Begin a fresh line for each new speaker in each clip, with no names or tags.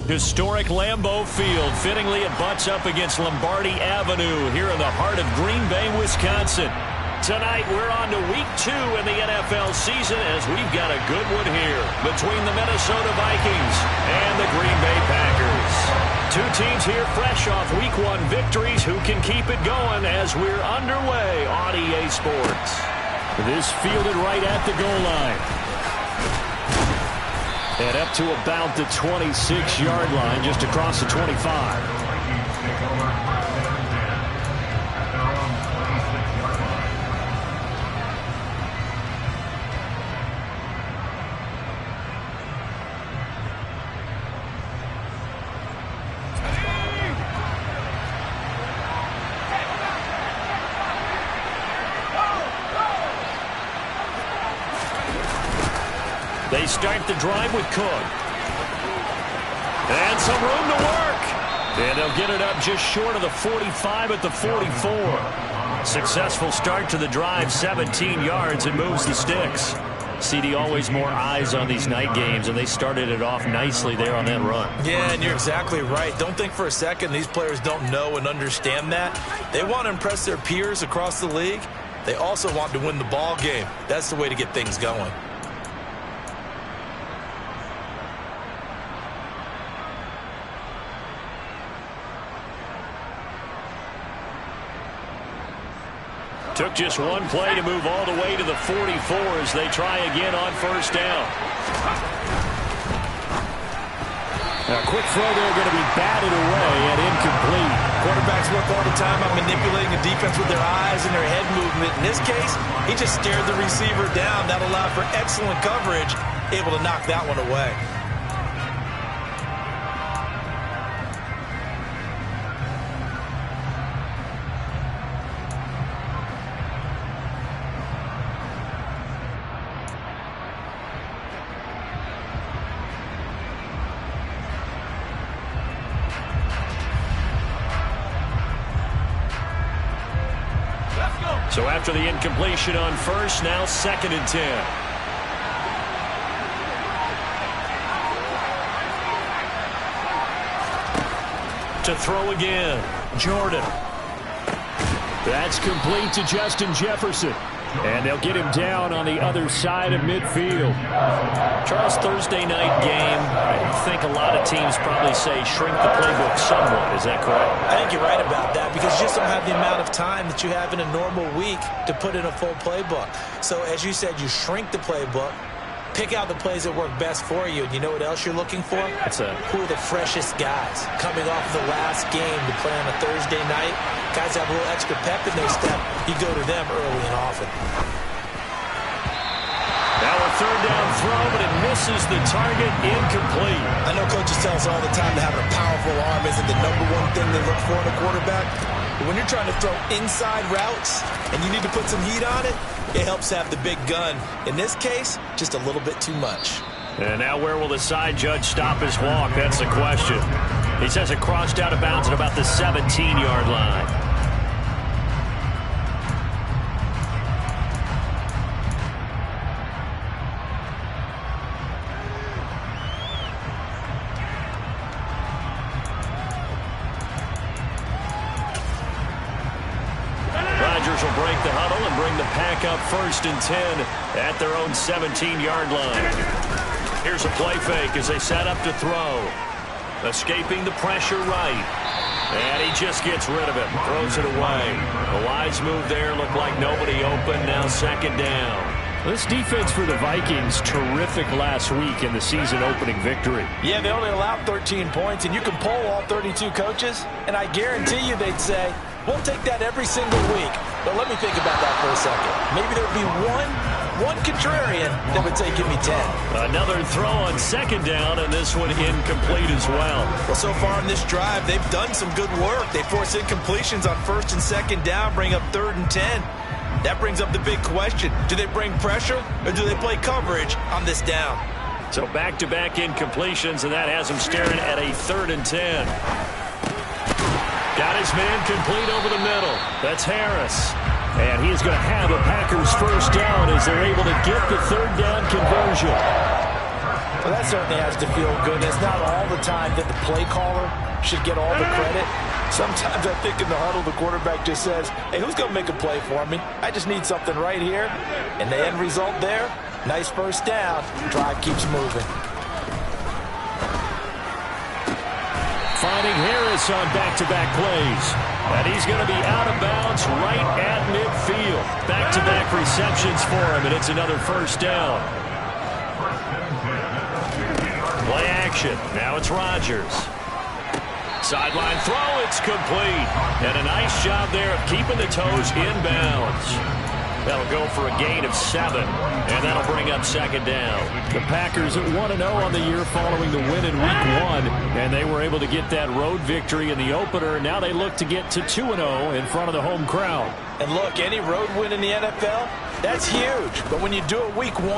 Historic Lambeau Field. Fittingly, it butts up against Lombardi Avenue here in the heart of Green Bay, Wisconsin. Tonight, we're on to week 2 in the NFL season as we've got a good one here between the Minnesota Vikings and the Green Bay Packers. Two teams here fresh off week 1 victories who can keep it going as we're underway on EA Sports. This fielded right at the goal line. And up to about the 26-yard line, just across the 25. They start the drive with Cook. And some room to work. And they'll get it up just short of the 45 at the 44. Successful start to the drive, 17 yards, and moves the sticks. CD, always more eyes on these night games, and they started it off nicely there on that run.
Yeah, and you're exactly right. Don't think for a second these players don't know and understand that. They want to impress their peers across the league. They also want to win the ball game. That's the way to get things going.
Took just one play to move all the way to the 44 as they try again on first down. A quick throw there going to be batted away and incomplete.
Quarterbacks work all the time on manipulating the defense with their eyes and their head movement. In this case, he just stared the receiver down. That allowed for excellent coverage, able to knock that one away.
So after the incompletion on first, now 2nd and 10. To throw again, Jordan. That's complete to Justin Jefferson. And they'll get him down on the other side of midfield. Charles, Thursday night game, I think a lot of teams probably say shrink the playbook somewhat. Is that correct?
I think you're right about that because you just don't have the amount of time that you have in a normal week to put in a full playbook. So as you said, you shrink the playbook, pick out the plays that work best for you. And you know what else you're looking for? Who are the freshest guys coming off the last game to play on a Thursday night? Guys have a little extra pep in their step. You go to them early and often.
Now a third down throw, but it misses the target, incomplete.
I know coaches tell us all the time that having a powerful arm isn't the #1 thing they look for in a quarterback. But when you're trying to throw inside routes and you need to put some heat on it, it helps have the big gun. In this case, just a little bit too much.
And now where will the side judge stop his walk? That's the question. He says it crossed out of bounds at about the 17-yard line. Rodgers will break the huddle and bring the pack up 1st and 10 at their own 17-yard line. Here's a play fake as they set up to throw. Escaping the pressure right. And he just gets rid of it. Throws it away. A wise move there. Looked like nobody open. Now 2nd down. This defense for the Vikings, terrific last week in the season-opening victory.
Yeah, they only allowed 13 points, and you can poll all 32 coaches, and I guarantee you they'd say, we'll take that every single week. But let me think about that for a second. Maybe there'd be one contrarian that would say, give me 10.
Another throw on 2nd down, and this one incomplete as well.
Well, so far in this drive, they've done some good work. They force incompletions on 1st and 2nd down, bring up 3rd and 10. That brings up the big question. Do they bring pressure, or do they play coverage on this down?
So back-to-back incompletions, and that has him staring at a 3rd and 10. Got his man complete over the middle. That's Harris. And he's going to have a Packers first down as they're able to get the 3rd down conversion.
Well, that certainly has to feel good. It's not all the time that the play caller should get all the credit. Sometimes I think in the huddle, the quarterback just says, hey, who's going to make a play for me? I just need something right here. And the end result there, nice first down. Drive keeps moving.
Finding Harris on back-to-back plays. And he's going to be out of bounds right at midfield. Back-to-back receptions for him, and it's another first down. Play action. Now it's Rodgers. Sideline throw, it's complete. And a nice job there of keeping the toes inbounds. That'll go for a gain of 7, and that'll bring up second down. The Packers at 1-0 on the year following the win in Week 1, and they were able to get that road victory in the opener. Now they look to get to 2-0 in front of the home crowd.
And look, any road win in the NFL, that's huge. But when you do it Week 1,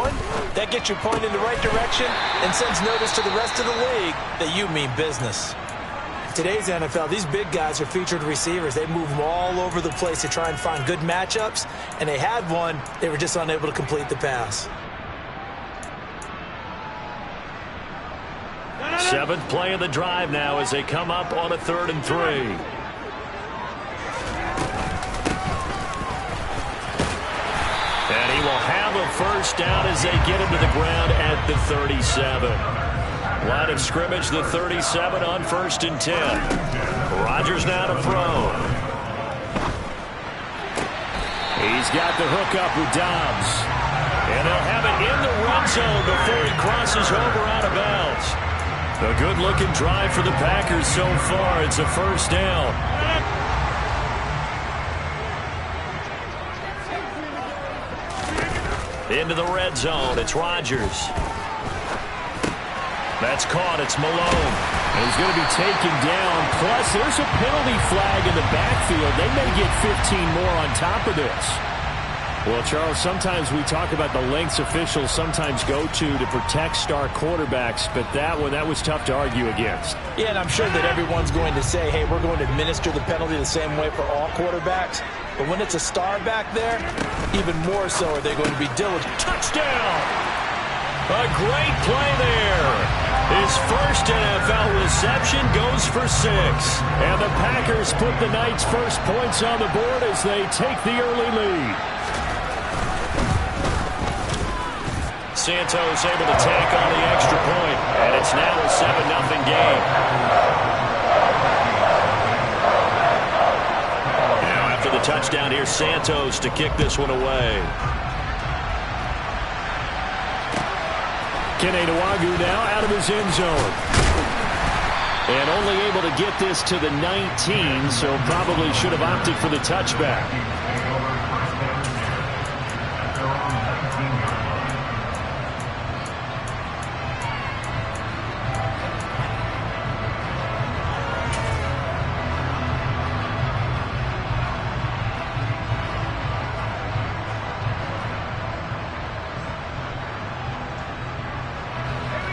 that gets your point in the right direction and sends notice to the rest of the league that you mean business. Today's NFL, these big guys are featured receivers. They move them all over the place to try and find good matchups, and they had one. They were just unable to complete the pass.
7th play of the drive now as they come up on a 3rd and 3. And he will have a first down as they get him to the ground at the 37. Line of scrimmage, the 37 on 1st and 10. Rodgers now to throw. He's got the hookup with Dobbs. And they'll have it in the red zone before he crosses over out of bounds. A good-looking drive for the Packers so far. It's a first down. Into the red zone, it's Rodgers. That's caught. It's Malone. And he's going to be taken down. Plus, there's a penalty flag in the backfield. They may get 15 more on top of this. Well, Charles, sometimes we talk about the lengths officials sometimes go to protect star quarterbacks, but that was tough to argue against.
Yeah, and I'm sure that everyone's going to say, hey, we're going to administer the penalty the same way for all quarterbacks. But when it's a star back there, even more so are they going to be diligent.
Touchdown! A great play there. His first NFL reception goes for 6. And the Packers put the Knights' first points on the board as they take the early lead. Santos able to take on the extra point, and it's now a 7-0 game. Now after the touchdown, here's Santos to kick this one away. Kene Nwangwu now out of his end zone. And only able to get this to the 19, so probably should have opted for the touchback.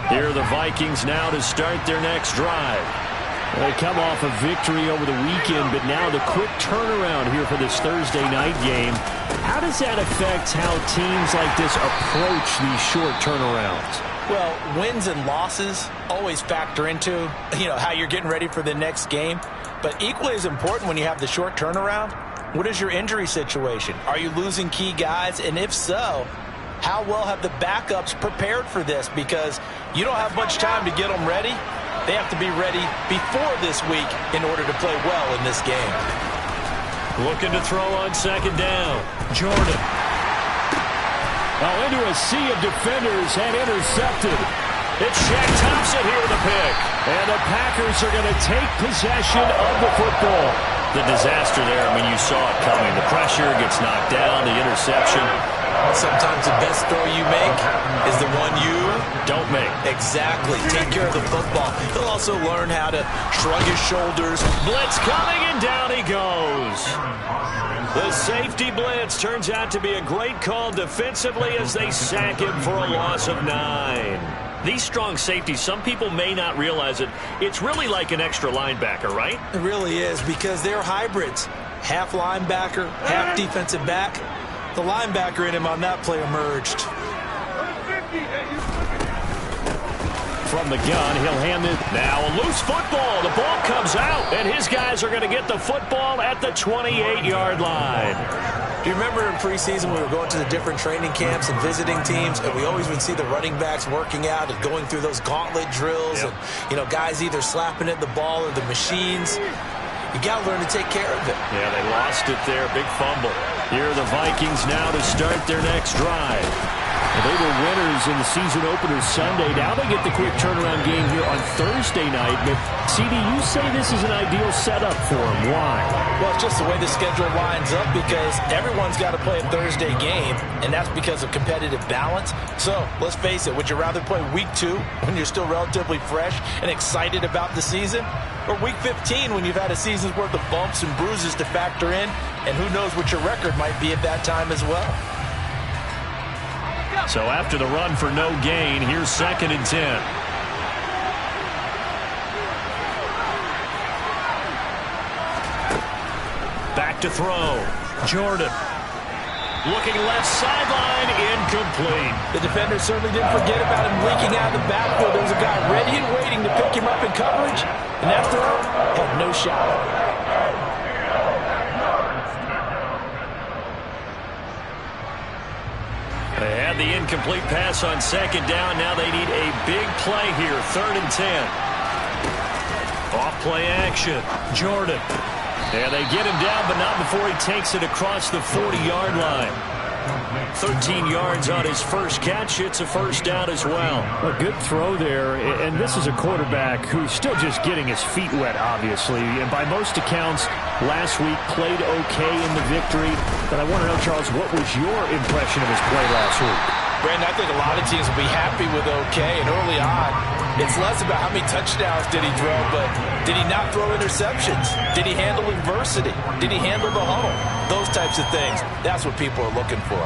Here are the Vikings now to start their next drive. They come off a victory over the weekend, but now the quick turnaround here for this Thursday night game. How does that affect how teams like this approach these short turnarounds?
Well, wins and losses always factor into, how you're getting ready for the next game. But equally as important when you have the short turnaround, what is your injury situation? Are you losing key guys? And if so, how well have the backups prepared for this? Because you don't have much time to get them ready. They have to be ready before this week in order to play well in this game.
Looking to throw on second down. Jordan. Into a sea of defenders and intercepted. It's Shaq Thompson here with a pick. And the Packers are going to take possession of the football. The disaster there, you saw it coming. The pressure gets knocked down, the interception.
Sometimes the best throw you make is the one you
don't make.
Exactly. Take care of the football. He'll also learn how to shrug his shoulders.
Blitz coming, and down he goes. The safety blitz turns out to be a great call defensively as they sack him for a loss of 9. These strong safeties, some people may not realize it. It's really like an extra linebacker, right?
It really is, because they're hybrids. Half linebacker, half defensive back. The linebacker in him on that play emerged.
from the gun. He'll hand it. Now a loose football. The ball comes out, and his guys are going to get the football at the 28-yard line.
Do you remember in preseason we were going to the different training camps and visiting teams, and we always would see the running backs working out and going through those gauntlet drills, and guys either slapping at the ball or the machines. You got to learn to take care of it.
Yeah, they lost it there. Big fumble. Here are the Vikings now to start their next drive. They were winners in the season opener Sunday. Now they get the quick turnaround game here on Thursday night. But, CD, you say this is an ideal setup for them. Why?
Well, it's just the way the schedule lines up because everyone's got to play a Thursday game, and that's because of competitive balance. So, let's face it, would you rather play Week 2 when you're still relatively fresh and excited about the season? Or Week 15 when you've had a season's worth of bumps and bruises to factor in, and who knows what your record might be at that time as well.
So after the run for no gain, here's 2nd and 10. Back to throw. Jordan. Looking left sideline, incomplete.
The defender certainly didn't forget about him leaking out of the backfield. There was a guy ready and waiting to pick him up in coverage, and that throw had no shot.
They had the incomplete pass on 2nd down. Now they need a big play here. 3rd and 10. Off play action. Jordan. Yeah, they get him down, but not before he takes it across the 40-yard line. 13 yards on his first catch. It's a first down as well.
A good throw there, and this is a quarterback who's still just getting his feet wet, obviously. And by most accounts, last week played okay in the victory. But I want to know, Charles, what was your impression of his play last week?
Brandon, I think a lot of teams will be happy with okay, and early on, it's less about how many touchdowns did he throw, but did he not throw interceptions? Did he handle adversity? Did he handle the huddle? Those types of things. That's what people are looking for.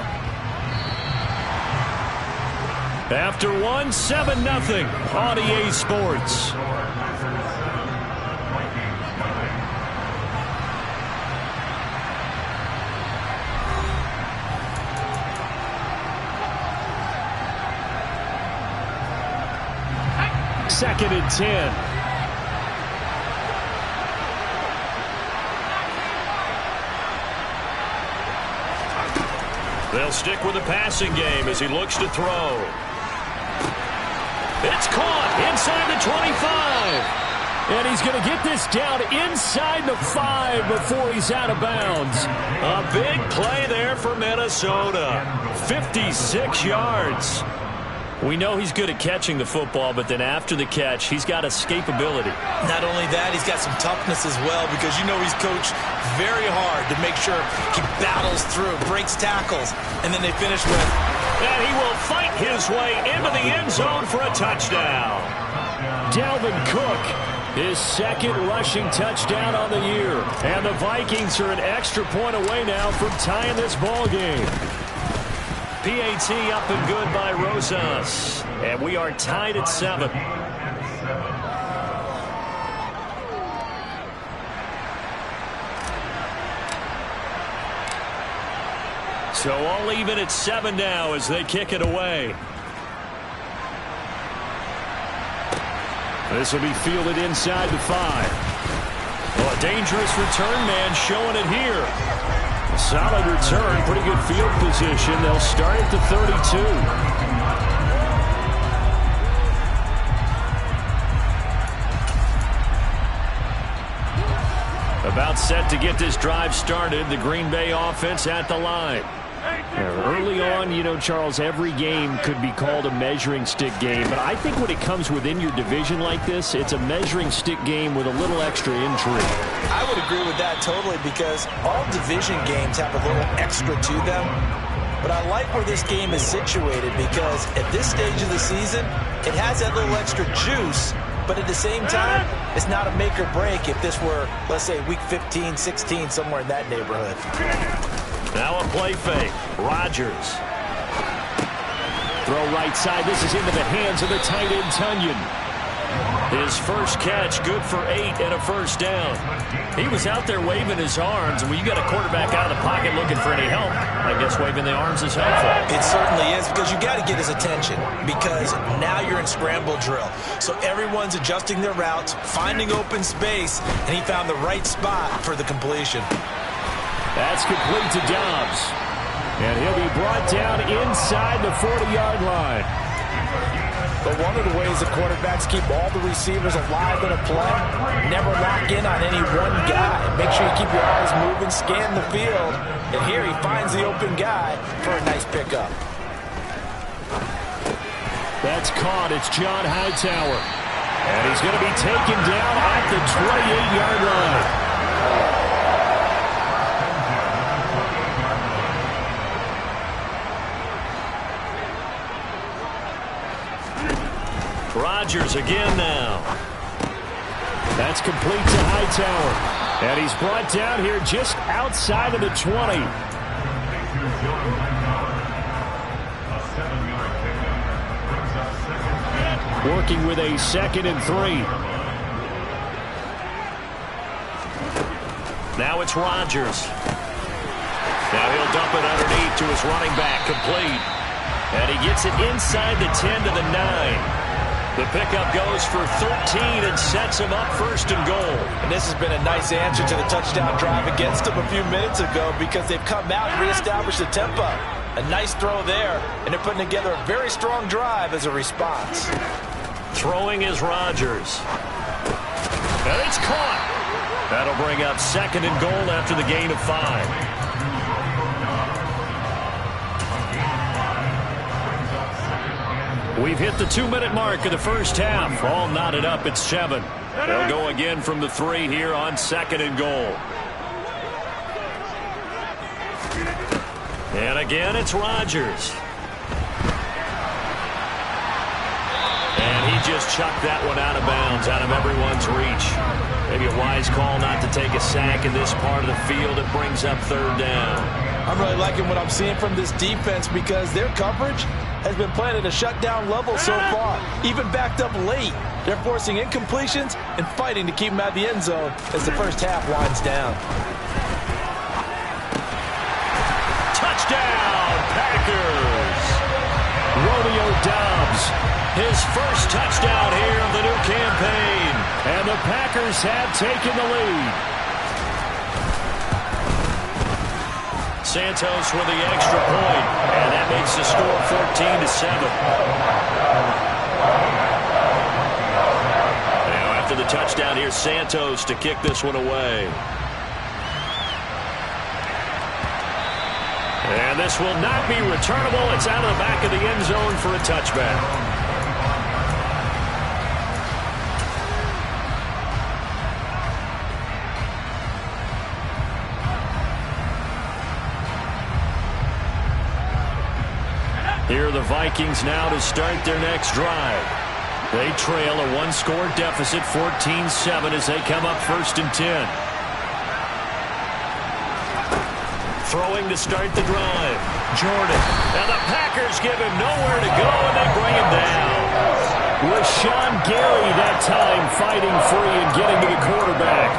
After 7-0 on EA Sports. Second and 10. They'll stick with the passing game as he looks to throw. It's caught inside the 25. And he's going to get this down inside the 5 before he's out of bounds. A big play there for Minnesota. 56 yards. We know he's good at catching the football, but then after the catch, he's got escapability.
Not only that, he's got some toughness as well because you know he's coached very hard to make sure he battles through, breaks tackles, and then they finish with.
And he will fight his way into the end zone for a touchdown. Dalvin Cook, his 2nd rushing touchdown on the year. And the Vikings are an extra point away now from tying this ball game. PAT up and good by Rosas. And we are tied at 7. So all even at 7 now as they kick it away. This will be fielded inside the 5. Well, a dangerous return man showing it here. A solid return, pretty good field position. They'll start at the 32. About set to get this drive started. The Green Bay offense at the line.
Early on, you know, Charles, every game could be called a measuring stick game. But I think when it comes within your division like this, it's a measuring stick game with a little extra intrigue.
I would agree with that totally because all division games have a little extra to them. But I like where this game is situated because at this stage of the season, it has that little extra juice. But at the same time, it's not a make or break if this were, let's say, week 15, 16, somewhere in that neighborhood.
Now a play fake. Rodgers. Throw right side. This is into the hands of the tight end, Tunyon. His first catch, good for 8 and a first down. He was out there waving his arms, and when you got a quarterback out of the pocket looking for any help, I guess waving the arms is helpful.
It certainly is, because you got to get his attention, because now you're in scramble drill. So everyone's adjusting their routes, finding open space, and he found the right spot for the completion.
That's complete to Dobbs. And he'll be brought down inside the 40-yard line.
But one of the ways the quarterbacks keep all the receivers alive in a play, never lock in on any one guy. Make sure you keep your eyes moving, scan the field. And here he finds the open guy for a nice pickup.
That's caught. It's John Hightower. And he's going to be taken down at the 28-yard line.
Rodgers again now.
That's complete to Hightower. And he's brought down here just outside of the 20. Working with a 2nd and 3.
Now it's Rodgers. Now he'll dump it underneath to his running back, complete. And he gets it inside the 10 to the 9. The pickup goes for 13 and sets him up 1st and goal.
And this has been a nice answer to the touchdown drive against them a few minutes ago, because they've come out and reestablished the tempo. A nice throw there, and they're putting together a very strong drive as a response.
Throwing is Rodgers. And it's caught. That'll bring up 2nd and goal after the gain of 5. We've hit the 2-minute mark of the first half. All knotted up at 7. They'll go again from the 3 here on 2nd and goal. And again, it's Rodgers. And he just chucked that one out of bounds, out of everyone's reach. Maybe a wise call not to take a sack in this part of the field. It brings up 3rd down.
I'm really liking what I'm seeing from this defense, because their coverage has been playing at a shutdown level so far. Even backed up late, they're forcing incompletions and fighting to keep them out of the end zone as the first half winds down.
Touchdown, Packers! Romeo Doubs, his first touchdown here of the new campaign.
And the Packers have taken the lead.
Santos with the extra point, and that makes the score 14-7. Now after the touchdown, here's Santos to kick this one away. And this will not be returnable. It's out of the back of the end zone for a touchback. Here are the Vikings now to start their next drive. They trail a 1-score deficit, 14-7, as they come up 1st and 10. Throwing to start the drive. Jordan. And the Packers give him nowhere to go, and they bring him down.
Rashawn Gary that time fighting free and getting to the quarterback.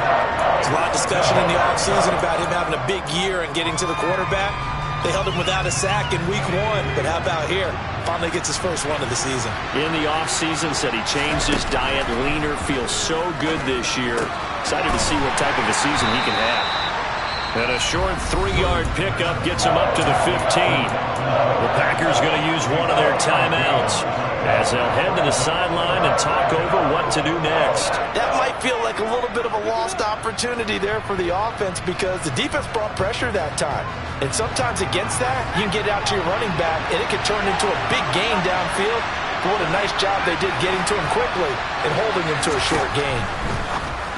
There's a lot of discussion in the offseason about him having a big year and getting to the quarterback. They held him without a sack in week 1, but how about here? Finally gets his first one of the season.
In the offseason, said he changed his diet, leaner, feels so good this year. Excited to see what type of a season he can have. And a short 3-yard pickup gets him up to the 15. The Packers going to use one of their timeouts as they'll head to the sideline and talk over what to do next.
That might feel like a little bit of a lost opportunity there for the offense, because the defense brought pressure that time. And sometimes against that, you can get out to your running back, and it can turn into a big gain downfield. But what a nice job they did getting to him quickly and holding him to a short gain.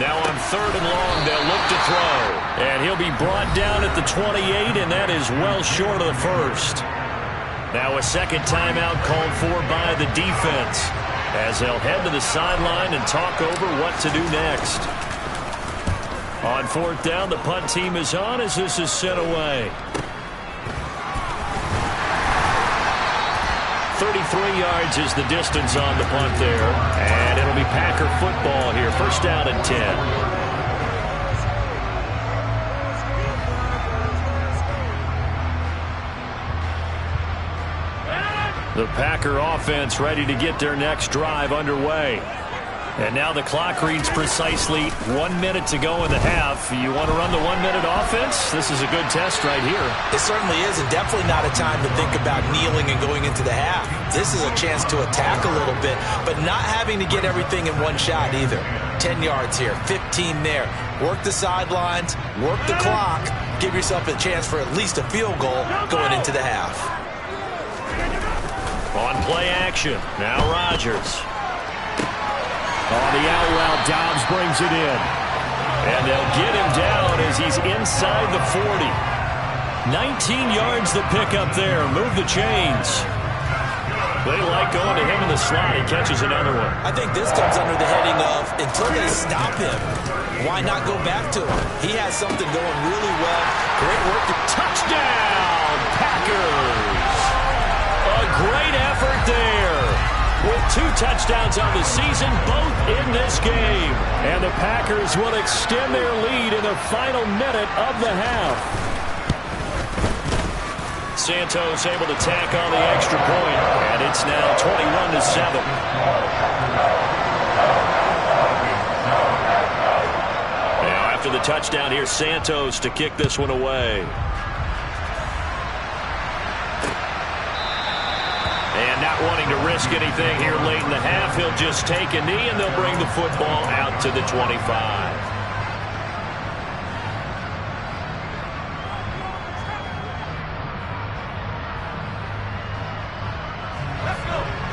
Now on 3rd and long, they'll look to throw. And he'll be brought down at the 28, and that is well short of the first. Now a second timeout called for by the defense as they'll head to the sideline and talk over what to do next. On 4th down, the punt team is on as this is sent away. 33 yards is the distance on the punt there. And it'll be Packer football here. First down and 10. The Packer offense ready to get their next drive underway. And now the clock reads precisely 1 minute to go in the half. You want to run the 1 minute offense? This is a good test right here.
It certainly is, and definitely not a time to think about kneeling and going into the half. This is a chance to attack a little bit, but not having to get everything in one shot either. 10 yards here, 15 there. Work the sidelines, work the clock, give yourself a chance for at least a field goal going into the half.
On play action, now Rodgers. On the out route, Dobbs brings it in. And they'll get him down as he's inside the 40. 19 yards the pickup there. Move the chains. They like going to him in the slot. He catches another one.
I think this comes under the heading of, until they stop him, why not go back to him? He has something going really well. Great work.
Touchdown, Packers. A great effort there. With 2 touchdowns on the season, both in this game. And the Packers will extend their lead in the final minute of the half. Santos able to tack on the extra point, and it's now 21-7. Now after the touchdown, here's Santos to kick this one away. And not wanting to risk anything here late in the half, he'll just take a knee, and they'll bring the football out to the 25.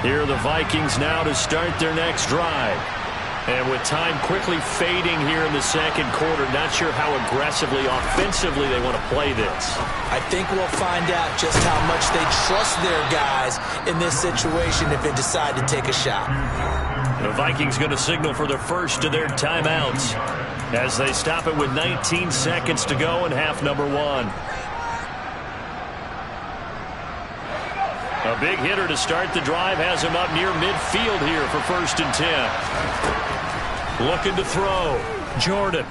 Here are the Vikings now to start their next drive. And with time quickly fading here in the second quarter, not sure how aggressively, offensively they want to play this.
I think we'll find out just how much they trust their guys in this situation if they decide to take a shot.
The Vikings going to signal for the first of their timeouts as they stop it with 19 seconds to go in half number 1. A big hitter to start the drive has him up near midfield here for 1st and 10. Looking to throw. Jordan.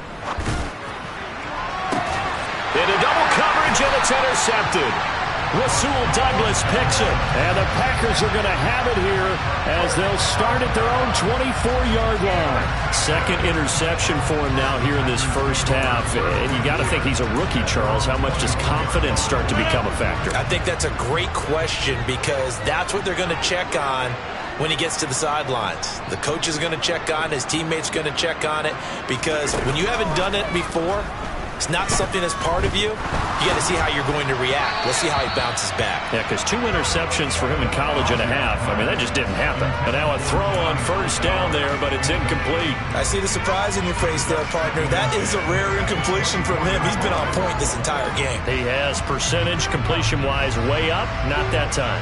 Into double coverage, and it's intercepted. Rasul Douglas picks it. And the Packers are going to have it here as they'll start at their own 24-yard line. Second interception for him now here in this first half. And you got to think he's a rookie, Charles. How much does confidence start to become a factor?
I think that's a great question because that's what they're going to check on when he gets to the sidelines. The coach is going to check on, his teammates going to check on it, because when you haven't done it before, it's not something that's part of you. You got to see how you're going to react. Let's see how he bounces back.
Yeah, because 2 interceptions for him in college and a half. I mean, that just didn't happen. And now a throw on first down there, but it's incomplete.
I see the surprise in your face there, partner. That is a rare incompletion from him. He's been on point this entire game.
He has percentage completion-wise way up. Not that time.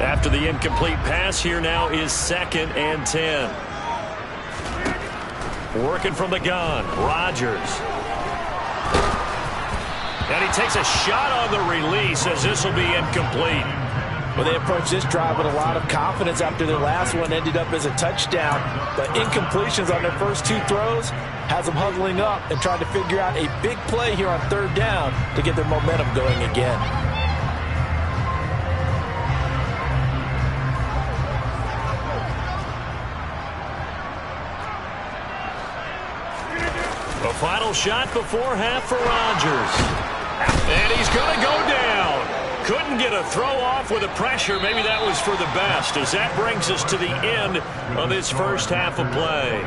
After the incomplete pass, here now is 2nd and 10. Working from the gun, Rodgers. And he takes a shot on the release as this will be incomplete.
Well, they approached this drive with a lot of confidence after their last one ended up as a touchdown. But incompletions on their first 2 throws has them huddling up and trying to figure out a big play here on 3rd down to get their momentum going again.
The final shot before half for Rodgers. And he's going to go down. Couldn't get a throw off with the pressure. Maybe that was for the best, as that brings us to the end of this first half of play.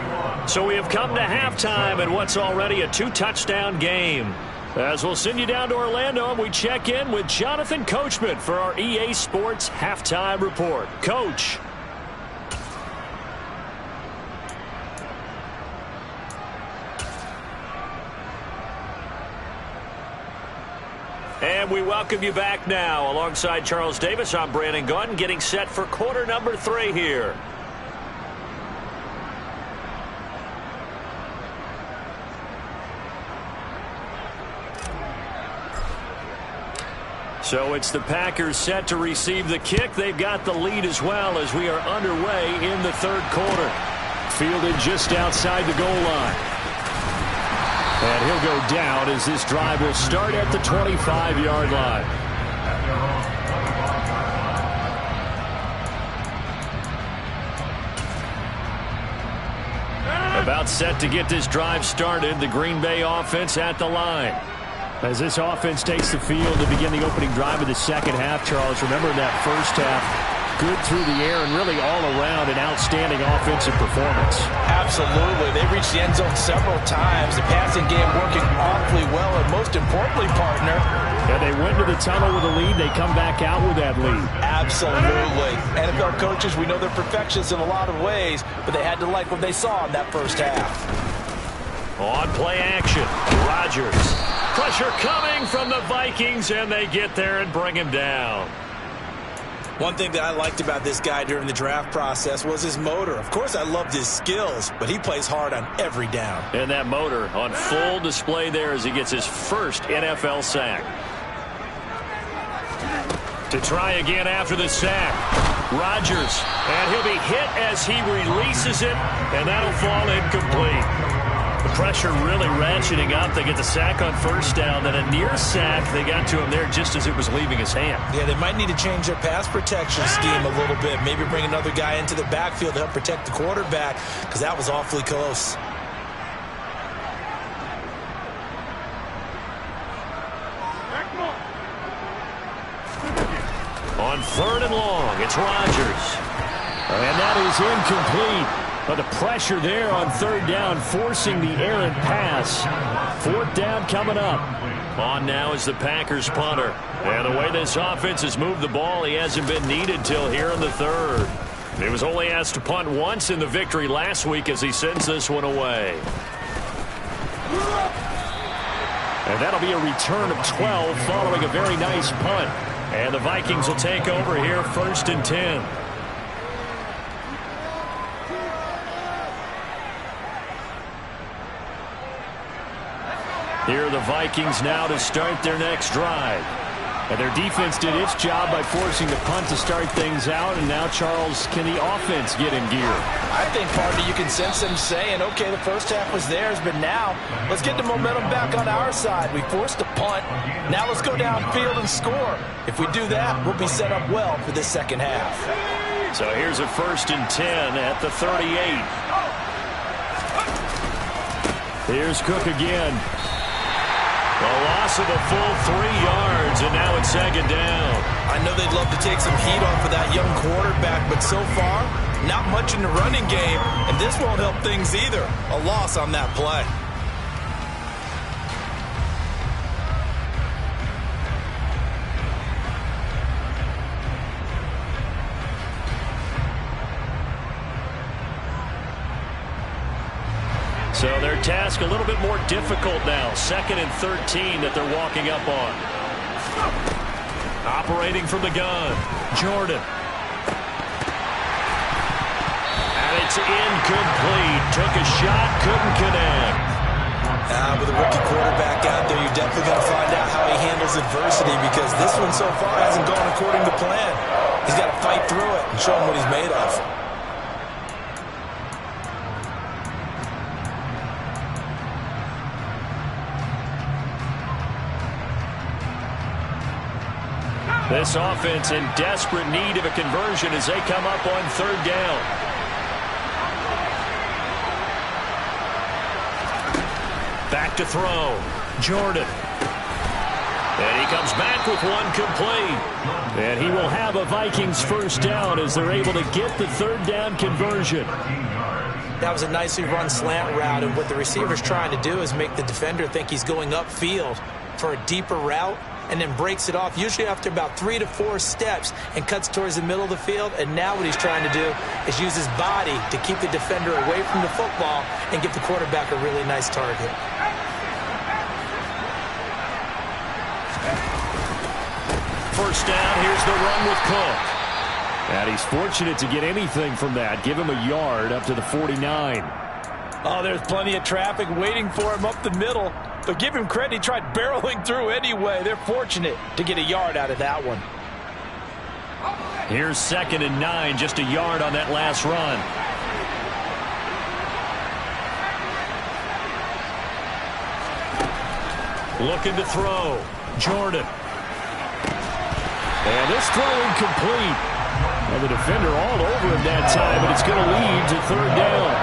So we have come to halftime in what's already a 2-touchdown game. As we'll send you down to Orlando, and we check in with Jonathan Coachman for our EA Sports Halftime Report. Coach. And And we welcome you back now. Alongside Charles Davis, I'm Brandon Gaudin, getting set for quarter number 3 here. So it's the Packers set to receive the kick. They've got the lead as well as we are underway in the third quarter. Fielded just outside the goal line. And he'll go down as this drive will start at the 25-yard line. About set to get this drive started, the Green Bay offense at the line. As this offense takes the field to begin the opening drive of the second half, Charles, remember that first half, good through the air and really all around an outstanding offensive performance.
Absolutely. They reached the end zone several times. The passing game working awfully well, and most importantly, partner.
Yeah, they went to the tunnel with a lead. They come back out with that lead.
Absolutely. NFL coaches, we know they're perfectionists in a lot of ways, but they had to like what they saw in that first half.
On play action, Rodgers. Pressure coming from the Vikings, and they get there and bring him down.
One thing that I liked about this guy during the draft process was his motor. Of course, I loved his skills, but he plays hard on every down.
And that motor on full display there as he gets his first NFL sack. To try again after the sack. Rodgers, and he'll be hit as he releases it, and that'll fall incomplete. The pressure really ratcheting up. They get the sack on first down, then a near sack. They got to him there just as it was leaving his hand.
Yeah, they might need to change their pass protection scheme a little bit. Maybe bring another guy into the backfield to help protect the quarterback, because that was awfully close.
On third and long, it's Rodgers. And that is incomplete. But the pressure there on third down, forcing the errant pass. Fourth down coming up. On now is the Packers punter. And the way this offense has moved the ball, he hasn't been needed till here in the third. He was only asked to punt once in the victory last week as he sends this one away. And that'll be a return of 12 following a very nice punt. And the Vikings will take over here, 1st and 10. Here are the Vikings now to start their next drive. And their defense did its job by forcing the punt to start things out. And now, Charles, can the offense get in gear?
I think, partner, you can sense them saying, okay, the first half was theirs, but now let's get the momentum back on our side. We forced a punt. Now let's go downfield and score. If we do that, we'll be set up well for this second half.
So here's a 1st and 10 at the 38. Here's Cook again. A loss of a full 3 yards, and now it's 2nd down.
I know they'd love to take some heat off of that young quarterback, but so far, not much in the running game, and this won't help things either. A loss on that play.
So their task a little bit more difficult now. 2nd and 13 that they're walking up on. Operating from the gun, Jordan. And it's incomplete. Took a shot, couldn't connect.
With a rookie quarterback out there, you're definitely going to find out how he handles adversity, because this one so far hasn't gone according to plan. He's got to fight through it and show him what he's made of.
This offense in desperate need of a conversion as they come up on 3rd down. Back to throw. Jordan. And he comes back with one complete. And he will have a Vikings 1st down as they're able to get the 3rd down conversion.
That was a nicely run slant route, and what the receiver's trying to do is make the defender think he's going upfield for a deeper route, and then breaks it off, usually after about 3 to 4 steps, and cuts towards the middle of the field. And now what he's trying to do is use his body to keep the defender away from the football and give the quarterback a really nice target.
first down. Here's the run with Cook.
And he's fortunate to get anything from that. Give him a yard up to the 49.
Oh, there's plenty of traffic waiting for him up the middle. But give him credit, he tried barreling through anyway. They're fortunate to get a yard out of that one.
Here's 2nd and 9, just a yard on that last run. Looking to throw. Jordan.
And this throw incomplete. And the defender all over him that time, but it's going to lead to 3rd down.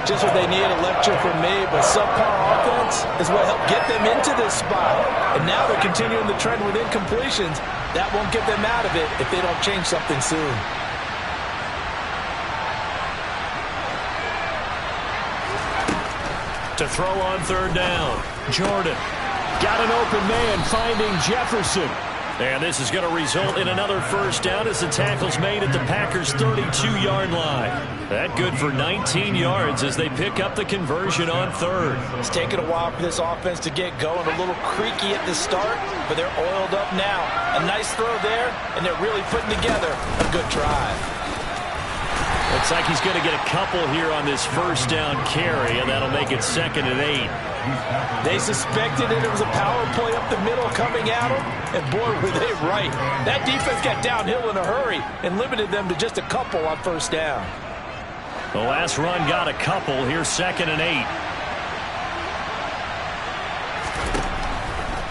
Just what they needed, a lecture from me, but subpar offense is what helped get them into this spot. And now they're continuing the trend with incompletions. That won't get them out of it if they don't change something soon.
To throw on 3rd down. Jordan. Got an open man, finding Jefferson. And this is going to result in another first down as the tackle's made at the Packers' 32-yard line. That good for 19 yards as they pick up the conversion on 3rd.
It's taken a while for this offense to get going. A little creaky at the start, but they're oiled up now. A nice throw there, and they're really putting together a good drive.
Looks like he's going to get a couple here on this first down carry, and that'll make it 2nd and 8.
They suspected that it was a power play up the middle coming at them, and boy, were they right. That defense got downhill in a hurry and limited them to just a couple on first down.
The last run got a couple. Here's 2nd and 8.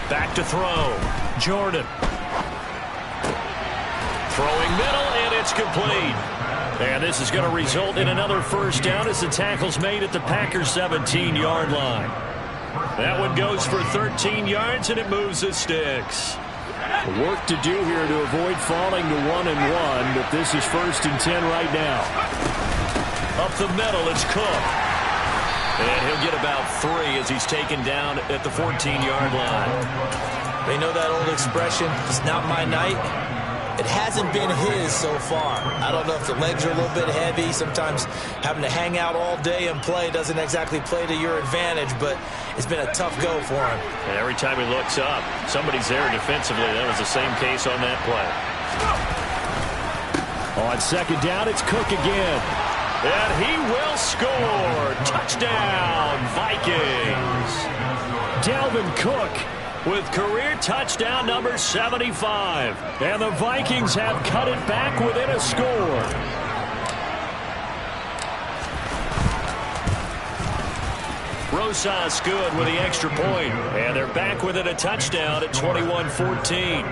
Back to throw. Jordan. Throwing middle, and it's complete. And this is going to result in another first down as the tackle's made at the Packers' 17-yard line. That one goes for 13 yards, and it moves the sticks.
Work to do here to avoid falling to 1-1, but this is 1st and 10 right now.
Up the middle, it's Cook. And he'll get about 3 as he's taken down at the 14-yard line.
They know that old expression, it's not my night. It hasn't been his so far. I don't know if the legs are a little bit heavy. Sometimes having to hang out all day and play doesn't exactly play to your advantage, but it's been a tough go for him.
And every time he looks up, somebody's there defensively. That was the same case on that play.
On 2nd down, it's Cook again.
And he will score. Touchdown, Vikings.
Dalvin Cook
with career touchdown number 75.
And the Vikings have cut it back within a score.
Rosas good with the extra point. And they're back within a touchdown at 21-14.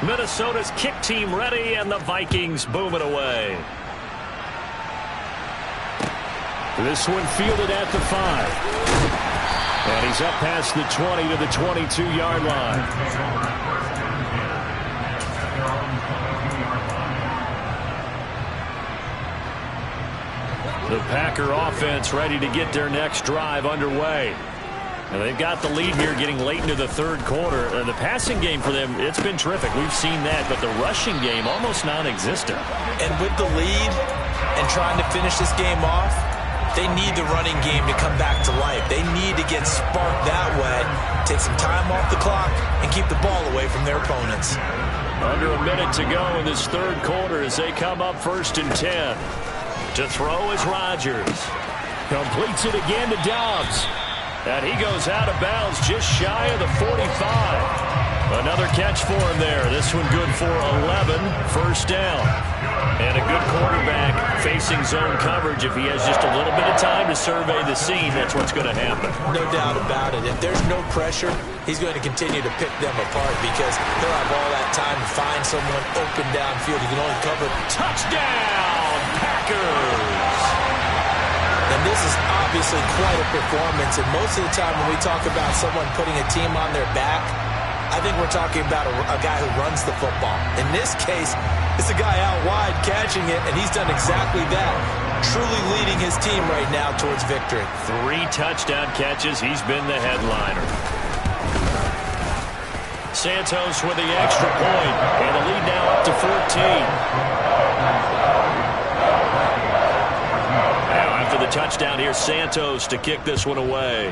Minnesota's kick team ready, and the Vikings boom it away.
This one fielded at the 5. And he's up past the 20 to the 22-yard line.
The Packer offense ready to get their next drive underway. And they've got the lead here getting late into the 3rd quarter. The passing game for them, it's been terrific. We've seen that, but the rushing game almost non-existent.
And with the lead and trying to finish this game off, they need the running game to come back to life. They need to get sparked that way, take some time off the clock, and keep the ball away from their opponents.
Under a minute to go in this 3rd quarter as they come up 1st and 10. To throw is Rodgers.
Completes it again to Dobbs.
And he goes out of bounds just shy of the 45. Another catch for him there. This one good for 11. First down. And a good quarterback facing zone coverage. If he has just a little bit of time to survey the scene, that's what's going to happen.
No doubt about it. If there's no pressure, he's going to continue to pick them apart because he'll have all that time to find someone open downfield. He can only cover.
Touchdown, Packers!
And this is obviously quite a performance. And most of the time when we talk about someone putting a team on their back, I think we're talking about a guy who runs the football. In this case, it's a guy out wide catching it, and he's done exactly that. Truly leading his team right now towards victory.
3 touchdown catches. He's been the headliner. Santos with the extra point, and the lead now up to 14. the touchdown here. Santos to kick this one away.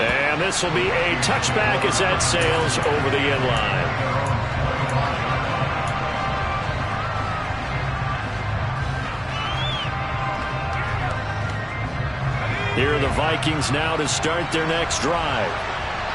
And this will be a touchback as that sails over the end line. Here are the Vikings now to start their next drive.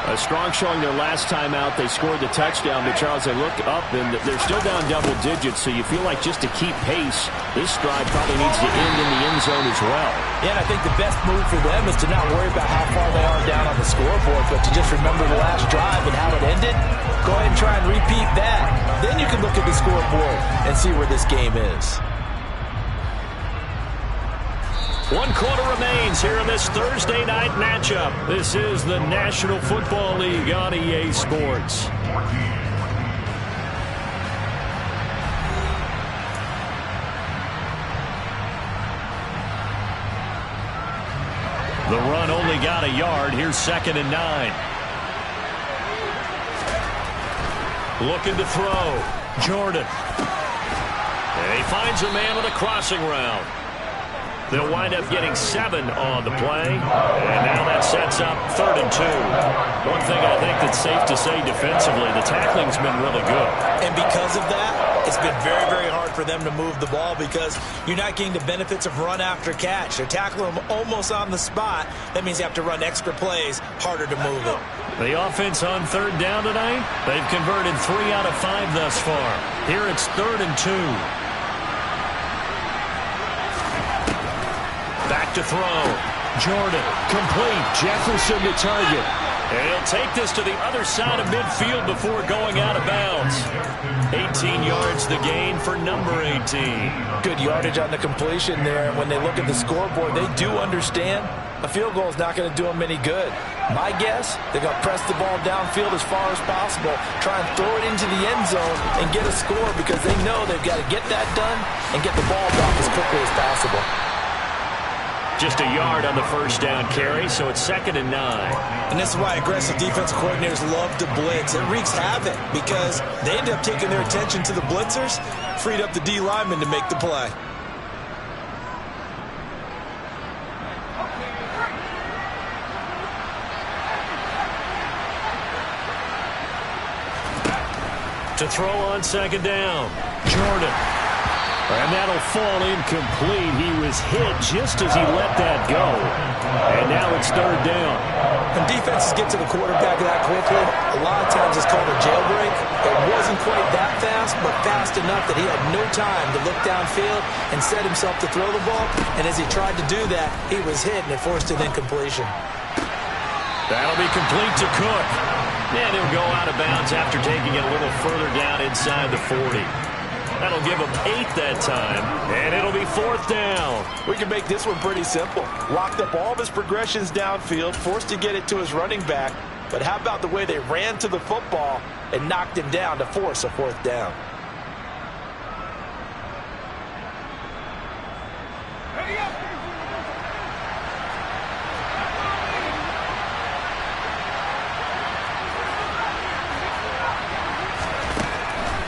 A strong showing their last time out. They scored the touchdown, but Charles, they look up and they're still down double digits, so you feel like just to keep pace, this drive probably needs to end in the end zone as well.
Yeah, and I think the best move for them is to not worry about how far they are down on the scoreboard, but to just remember the last drive and how it ended. Go ahead and try and repeat that. Then you can look at the scoreboard and see where this game is.
1 quarter remains here in this Thursday night matchup. This is the National Football League on EA Sports. The run only got a yard. Here's 2nd and 9. Looking to throw. Jordan. And he finds a man with a crossing route. They'll wind up getting 7 on the play. And now that sets up 3rd and 2. One thing I think that's safe to say defensively, the tackling's been really good.
And because of that, it's been very, very hard for them to move the ball because you're not getting the benefits of run after catch. They're tackling them almost on the spot. That means you have to run extra plays, harder to move it.
The offense on 3rd down tonight, they've converted 3 out of 5 thus far. Here it's 3rd and 2. Back to throw. Jordan, complete. Jefferson to target. And he'll take this to the other side of midfield before going out of bounds. 18 yards the gain for number 18.
Good yardage on the completion there. When they look at the scoreboard, they do understand a field goal is not going to do them any good. My guess, they're going to press the ball downfield as far as possible, try and throw it into the end zone and get a score because they know they've got to get that done and get the ball back as quickly as possible.
Just a yard on the 1st down carry, so it's 2nd and 9.
And this is why aggressive defensive coordinators love to blitz. It wreaks havoc because they end up taking their attention to the blitzers, freed up the D lineman to make the play.
To throw on 2nd down, Jordan. And that'll fall incomplete. He was hit just as he let that go. And now it's 3rd down.
When defenses get to the quarterback that quickly, a lot of times it's called a jailbreak. It wasn't quite that fast, but fast enough that he had no time to look downfield and set himself to throw the ball. And as he tried to do that, he was hit, and it forced an incompletion.
That'll be complete to Cook. And he'll go out of bounds after taking it a little further down inside the 40. That'll give him 8 that time, and it'll be 4th down.
We can make this one pretty simple. Locked up all of his progressions downfield, forced to get it to his running back. But how about the way they ran to the football and knocked him down to force a 4th down?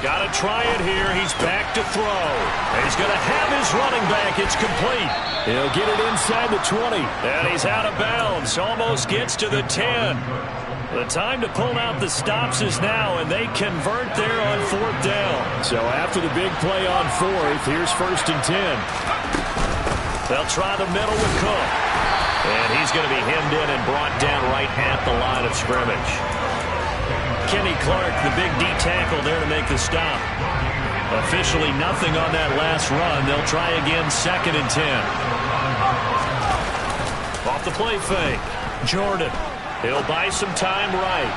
Got to try it here. He's back to throw. He's going to have his running back. It's complete. He'll get it inside the 20. And he's out of bounds. Almost gets to the 10. The time to pull out the stops is now, and they convert there on 4th down.
So after the big play on 4th, here's 1st and 10.
They'll try the middle with Cook. And he's going to be hemmed in and brought down right at the line of scrimmage. Kenny Clark, the big D tackle there to make the stop. Officially nothing on that last run. They'll try again 2nd and 10. Off the play fake. Jordan. He'll buy some time right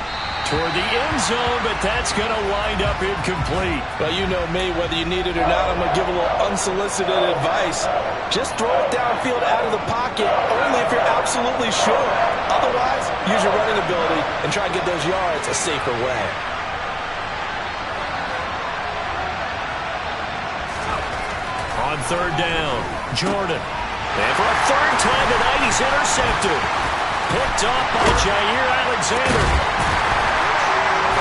toward the end zone, but that's going to wind up incomplete.
Well, you know me, whether you need it or not, I'm going to give a little unsolicited advice. Just throw it downfield out of the pocket, only if you're absolutely sure. Otherwise, use your running ability and try and get those yards a safer way.
On 3rd down, Jordan. And for a 3rd time tonight, he's intercepted. Picked off by Jair Alexander.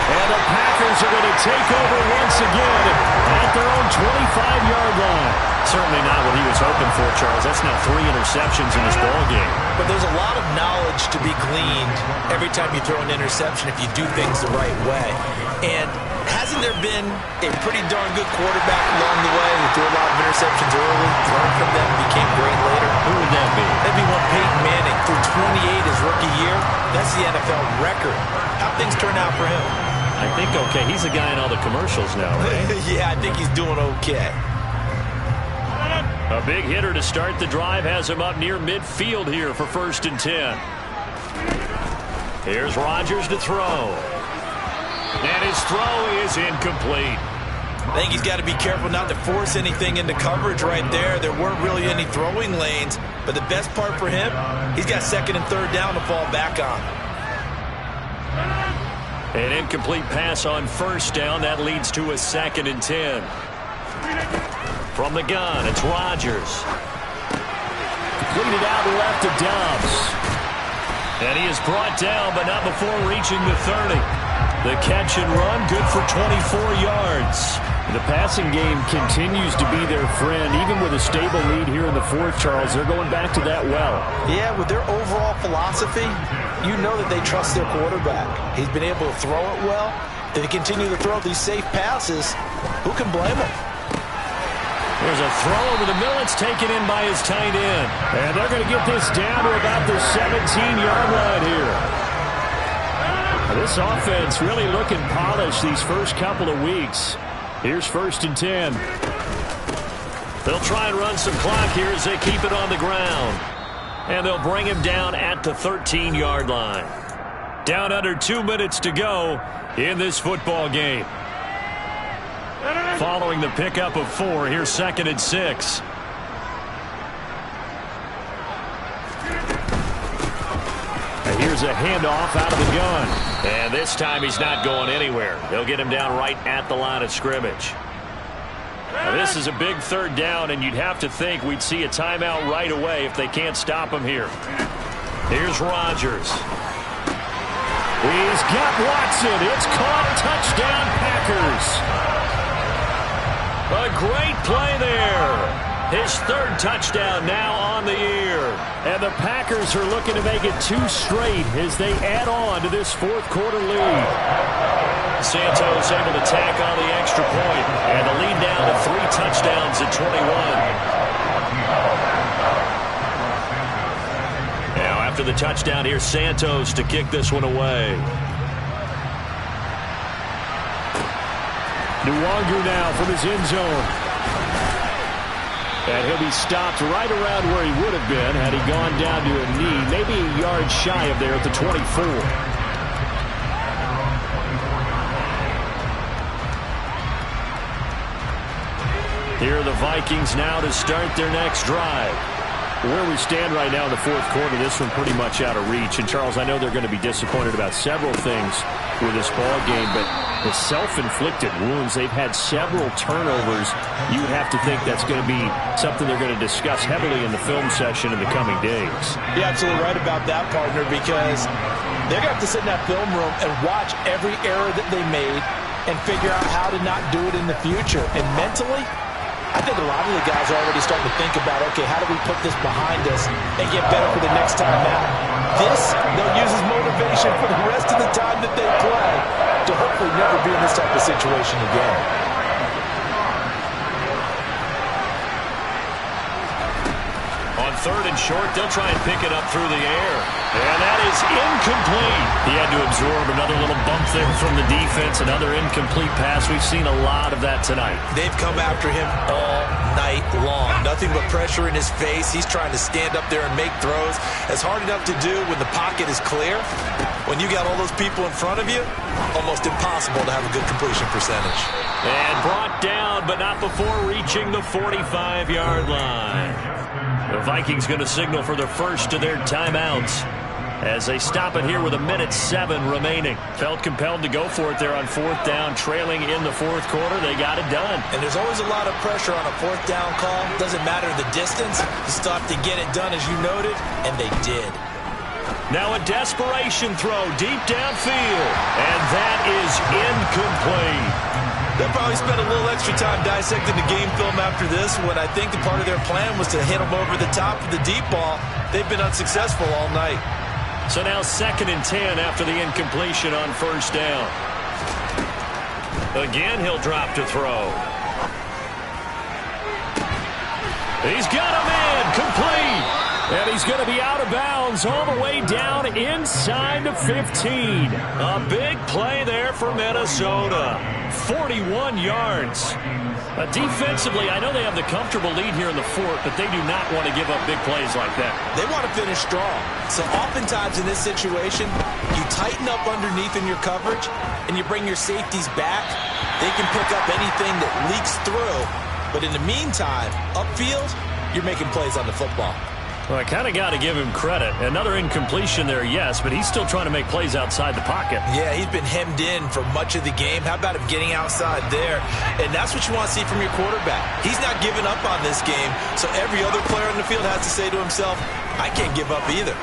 And the Packers are going to take over once again at their own 25-yard line. Certainly not what he was hoping for, Charles. That's now 3 interceptions in this ballgame.
But there's a lot of knowledge to be gleaned every time you throw an interception if you do things the right way. And hasn't there been a pretty darn good quarterback along the way who threw a lot of interceptions early, learned from them, became great later?
Who would that be?
That'd be one Peyton Manning. Threw 28 his rookie year. That's the NFL record. How things turn out for him?
I think okay. He's the guy in all the commercials now, right?
Yeah, I think he's doing okay.
A big hitter to start the drive has him up near midfield here for 1st and 10. Here's Rodgers to throw. And his throw is incomplete.
I think he's got to be careful not to force anything into coverage right there. There weren't really any throwing lanes. But the best part for him, he's got 2nd and 3rd down to fall back on.
An incomplete pass on 1st down. That leads to a 2nd and 10. From the gun, it's Rodgers. Completed out left to Dobbs. And he is brought down, but not before reaching the 30. The catch and run, good for 24 yards.
The passing game continues to be their friend. Even with a stable lead here in the 4th, Charles, they're going back to that well.
Yeah, with their overall philosophy, you know that they trust their quarterback. He's been able to throw it well. If they continue to throw these safe passes, who can blame them?
There's a throw over the middle. It's taken in by his tight end.
And they're going to get this down to about the 17-yard line here. This offense really looking polished these first couple of weeks. Here's 1st and 10.
They'll try and run some clock here as they keep it on the ground. And they'll bring him down at the 13-yard line. Down under 2 minutes to go in this football game. Following the pickup of 4, here's 2nd and 6.
And here's a handoff out of the gun.
And this time he's not going anywhere. They'll get him down right at the line of scrimmage. Now this is a big 3rd down, and you'd have to think we'd see a timeout right away if they can't stop him here. Here's Rodgers.
He's got Watson. It's caught. Touchdown, Packers.
A great play there. His 3rd touchdown now on the year.
And the Packers are looking to make it 2 straight as they add on to this 4th quarter lead.
Santos able to tack on the extra point. And the lead down to 3 touchdowns at 21. Now after the touchdown, here's Santos to kick this one away.
Nwangu now from his end zone. And he'll be stopped right around where he would have been had he gone down to a knee, maybe a yard shy of there at the 24.
Here are the Vikings now to start their next drive.
Where we stand right now in the 4th quarter, this one pretty much out of reach. And, Charles, I know they're going to be disappointed about several things with this ball game, but the self-inflicted wounds, they've had several turnovers. You have to think that's going to be something they're going to discuss heavily in the film session in the coming days.
You're absolutely right about that, partner, because they're going to have to sit in that film room and watch every error that they made and figure out how to not do it in the future. And mentally, I think a lot of the guys are already starting to think about, okay, how do we put this behind us and get better for the next time out? This, they'll use as motivation for the rest of the time that they play to hopefully never be in this type of situation again.
On 3rd and short, they'll try and pick it up through the air. And that is incomplete. He had to absorb another little bump there from the defense, another incomplete pass. We've seen a lot of that tonight.
They've come after him all night long. Nothing but pressure in his face. He's trying to stand up there and make throws. It's hard enough to do when the pocket is clear. When you got all those people in front of you, almost impossible to have a good completion percentage.
And brought down, but not before reaching the 45-yard line. The Vikings going to signal for the first of their timeouts as they stop it here with 1:07 remaining. Felt compelled to go for it there on 4th down, trailing in the 4th quarter. They got it done.
And there's always a lot of pressure on a 4th down call. Doesn't matter the distance. You still have to get it done, as you noted, and they did.
Now a desperation throw deep downfield. And that is incomplete.
They'll probably spend a little extra time dissecting the game film after this when I think the part of their plan was to hit them over the top of the deep ball. They've been unsuccessful all night.
So now 2nd and 10 after the incompletion on 1st down. Again, he'll drop to throw. He's got him in, complete.
And he's going to be out of bounds all the way down inside the 15.
A big play there for Minnesota. 41 yards. Defensively, I know they have the comfortable lead here in the 4th, but they do not want to give up big plays like that.
They want to finish strong. So oftentimes in this situation, you tighten up underneath in your coverage, and you bring your safeties back. They can pick up anything that leaks through. But in the meantime, upfield, you're making plays on the football.
Well, I kind of got to give him credit. Another incompletion there, yes, but he's still trying to make plays outside the pocket.
Yeah, he's been hemmed in for much of the game. How about him getting outside there? And that's what you want to see from your quarterback. He's not giving up on this game, so every other player on the field has to say to himself, I can't give up either.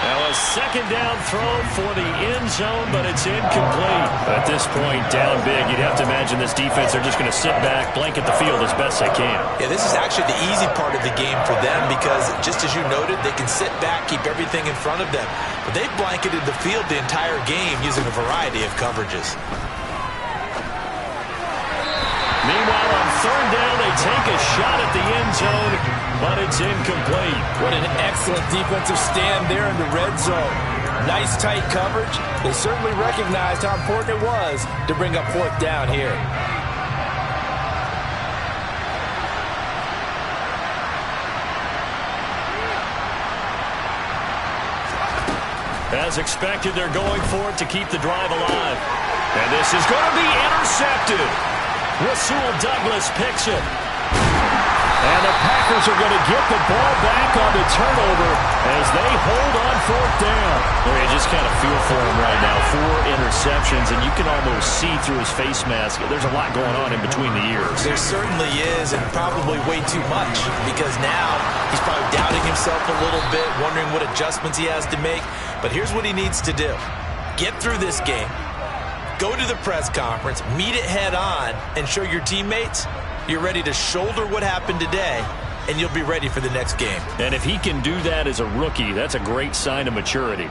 Now a 2nd down throw for the end zone, but it's incomplete. At this point, down big, you'd have to imagine this defense are just going to sit back, blanket the field as best they can.
Yeah, this is actually the easy part of the game for them because, just as you noted, they can sit back, keep everything in front of them. But they've blanketed the field the entire game using a variety of coverages.
Meanwhile, on 3rd down, they take a shot at the end zone, but it's incomplete.
What an excellent defensive stand there in the red zone. Nice tight coverage. They certainly recognized how important it was to bring up 4th down here.
As expected, they're going for it to keep the drive alive. And this is going to be intercepted. Rasul Douglas picks it.
And the Packers are going to get the ball back on the turnover as they hold on 4th down.
You just kind of feel for him right now. 4 interceptions, and you can almost see through his face mask. There's a lot going on in between the ears.
There certainly is, and probably way too much, because now he's probably doubting himself a little bit, wondering what adjustments he has to make. But here's what he needs to do. Get through this game. Go to the press conference, meet it head on, and show your teammates you're ready to shoulder what happened today, and you'll be ready for the next game.
And if he can do that as a rookie, that's a great sign of maturity.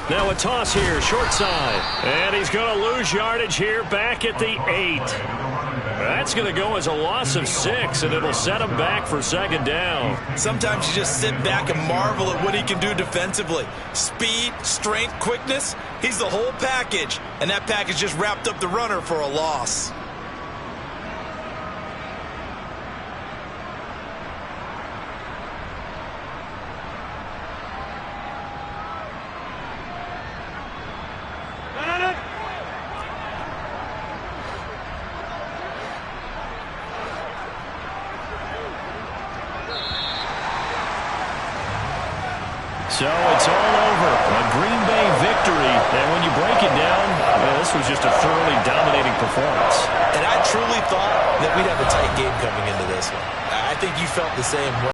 Now a toss here, short side. And he's going to lose yardage here back at the 8. That's going to go as a loss of 6, and it'll set him back for 2nd down.
Sometimes you just sit back and marvel at what he can do defensively. Speed, strength, quickness, he's the whole package. And that package just wrapped up the runner for a loss.
So it's all over. A Green Bay victory. And when you break it down, well, this was just a thoroughly dominating performance.
And I truly thought that we'd have a tight game coming into this one. I think you felt the same way.